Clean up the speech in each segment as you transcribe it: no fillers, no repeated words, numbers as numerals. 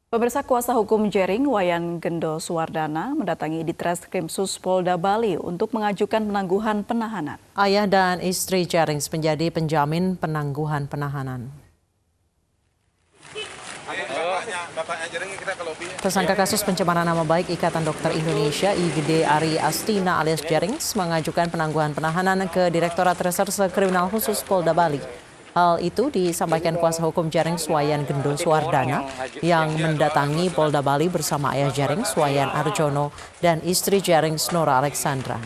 Pemirsa, kuasa hukum Jering, Wayan Gendo Suwardana, mendatangi Ditreskrimsus Polda Bali untuk mengajukan penangguhan penahanan. Ayah dan istri Jering menjadi penjamin penangguhan penahanan. Tersangka kasus pencemaran nama baik Ikatan Dokter Indonesia IGD Ari Astina alias Jering mengajukan penangguhan penahanan ke Direktorat Reserse Kriminal Khusus Polda Bali. Hal itu disampaikan kuasa hukum Jering Wayan Gendo Suwardana yang mendatangi Polda Bali bersama ayah Jering Wayan Arjono dan istri Jering Nora Alexandra.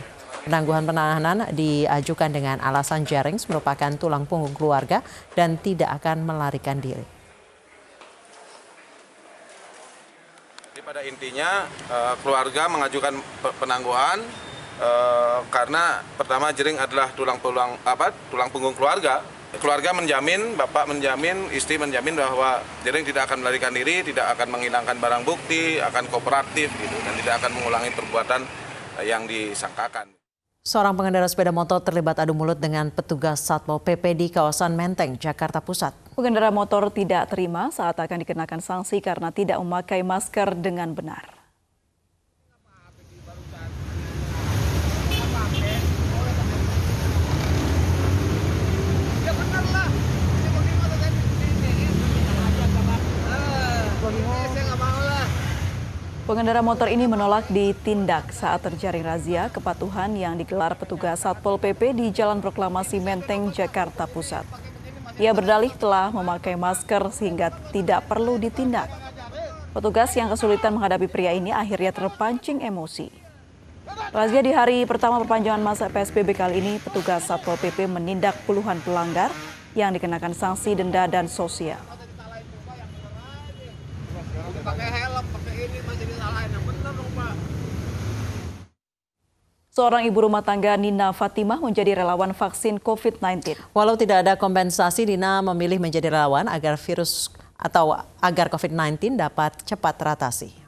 Penangguhan penahanan diajukan dengan alasan Jering merupakan tulang punggung keluarga dan tidak akan melarikan diri. Pada intinya keluarga mengajukan penangguhan karena pertama Jering adalah tulang punggung keluarga. Keluarga menjamin, bapak menjamin, istri menjamin bahwa Jering tidak akan melarikan diri, tidak akan menghilangkan barang bukti, akan kooperatif gitu, dan tidak akan mengulangi perbuatan yang disangkakan. Seorang pengendara sepeda motor terlibat adu mulut dengan petugas Satpol PP di kawasan Menteng, Jakarta Pusat. Pengendara motor tidak terima saat akan dikenakan sanksi karena tidak memakai masker dengan benar. Pengendara motor ini menolak ditindak saat terjaring razia kepatuhan yang digelar petugas Satpol PP di Jalan Proklamasi Menteng, Jakarta Pusat. Ia berdalih telah memakai masker sehingga tidak perlu ditindak. Petugas yang kesulitan menghadapi pria ini akhirnya terpancing emosi. Razia di hari pertama perpanjangan masa PSBB kali ini, petugas Satpol PP menindak puluhan pelanggar yang dikenakan sanksi denda dan sosial. Pakai helm, pakai ini masih disalahin, yang benar dong Pak. Seorang ibu rumah tangga Nina Fatimah menjadi relawan vaksin COVID-19. Walau tidak ada kompensasi, Nina memilih menjadi relawan agar agar COVID-19 dapat cepat teratasi.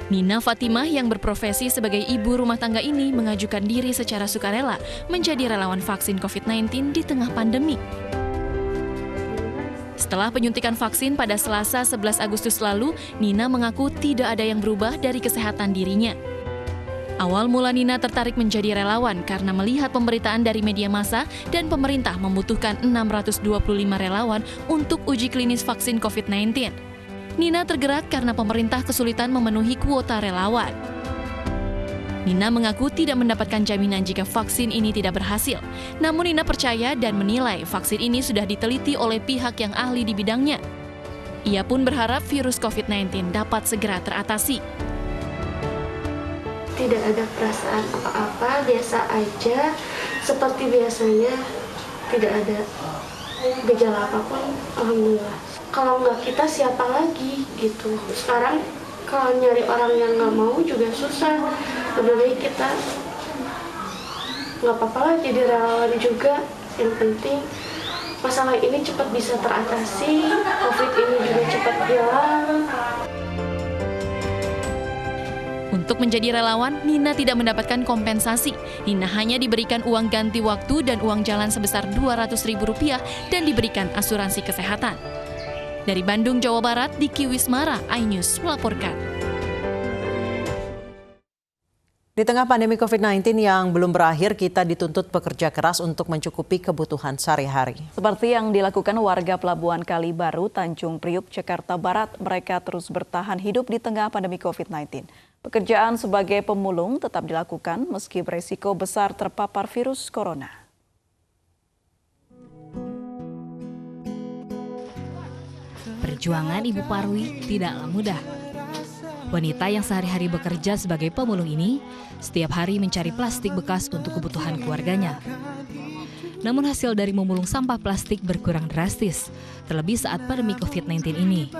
Nina Fatimah yang berprofesi sebagai ibu rumah tangga ini mengajukan diri secara sukarela menjadi relawan vaksin COVID-19 di tengah pandemi. Setelah penyuntikan vaksin pada Selasa 11 Agustus lalu, Nina mengaku tidak ada yang berubah dari kesehatan dirinya. Awal mula Nina tertarik menjadi relawan karena melihat pemberitaan dari media massa dan pemerintah membutuhkan 625 relawan untuk uji klinis vaksin COVID-19. Nina tergerak karena pemerintah kesulitan memenuhi kuota relawan. Nina mengaku tidak mendapatkan jaminan jika vaksin ini tidak berhasil. Namun Nina percaya dan menilai vaksin ini sudah diteliti oleh pihak yang ahli di bidangnya. Ia pun berharap virus COVID-19 dapat segera teratasi. Tidak ada perasaan apa-apa, biasa aja. Seperti biasanya, tidak ada gejala apapun, alhamdulillah. Kalau nggak kita siapa lagi gitu. Sekarang kalau nyari orang yang nggak mau juga susah. Lebih baik kita nggak apa-apa lah jadi relawan juga. Yang penting masalah ini cepat bisa teratasi, COVID ini juga cepat hilang. Untuk menjadi relawan, Nina tidak mendapatkan kompensasi. Nina hanya diberikan uang ganti waktu dan uang jalan sebesar Rp200.000 dan diberikan asuransi kesehatan. Dari Bandung, Jawa Barat, Diki Wismara, iNews melaporkan. Di tengah pandemi COVID-19 yang belum berakhir, kita dituntut bekerja keras untuk mencukupi kebutuhan sehari-hari. Seperti yang dilakukan warga Pelabuhan Kali Baru, Tanjung Priuk, Jakarta Barat, mereka terus bertahan hidup di tengah pandemi COVID-19. Pekerjaan sebagai pemulung tetap dilakukan meski beresiko besar terpapar virus corona. Perjuangan Ibu Parwi tidaklah mudah. Wanita yang sehari-hari bekerja sebagai pemulung ini setiap hari mencari plastik bekas untuk kebutuhan keluarganya. Namun hasil dari memulung sampah plastik berkurang drastis, terlebih saat pandemi COVID-19 ini.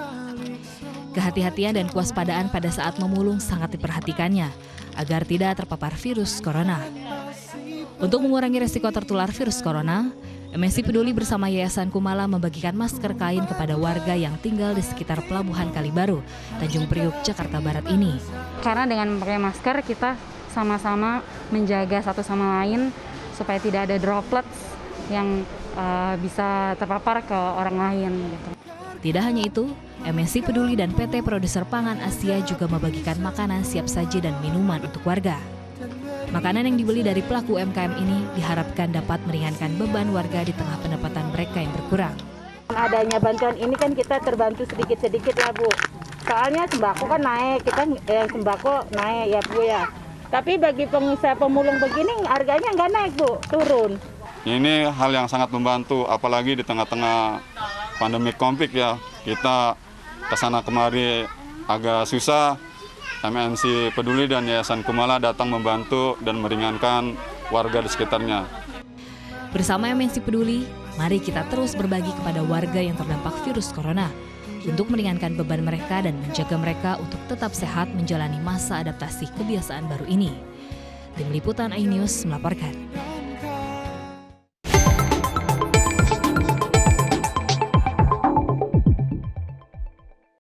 Kehati-hatian dan kewaspadaan pada saat memulung sangat diperhatikannya agar tidak terpapar virus corona. Untuk mengurangi resiko tertular virus corona, MSI Peduli bersama Yayasan Kumala membagikan masker kain kepada warga yang tinggal di sekitar Pelabuhan Kali Baru, Tanjung Priuk, Jakarta Barat ini. Karena dengan memakai masker kita sama-sama menjaga satu sama lain supaya tidak ada droplets yang bisa terpapar ke orang lain gitu. Tidak hanya itu, MNC Peduli dan PT Produser Pangan Asia juga membagikan makanan siap saji dan minuman untuk warga. Makanan yang dibeli dari pelaku UMKM ini diharapkan dapat meringankan beban warga di tengah pendapatan mereka yang berkurang. Adanya bantuan ini kan kita terbantu sedikit-sedikit ya Bu. Soalnya sembako kan naik, kita sembako naik ya Bu ya. Tapi bagi pengusaha pemulung begini harganya nggak naik Bu, turun. Ini hal yang sangat membantu, apalagi di tengah-tengah pandemi COVID ya. Kita kesana kemari agak susah. MNC Peduli dan Yayasan Kumala datang membantu dan meringankan warga di sekitarnya. Bersama MNC Peduli, mari kita terus berbagi kepada warga yang terdampak virus corona untuk meringankan beban mereka dan menjaga mereka untuk tetap sehat menjalani masa adaptasi kebiasaan baru ini. Tim Liputan iNews melaporkan.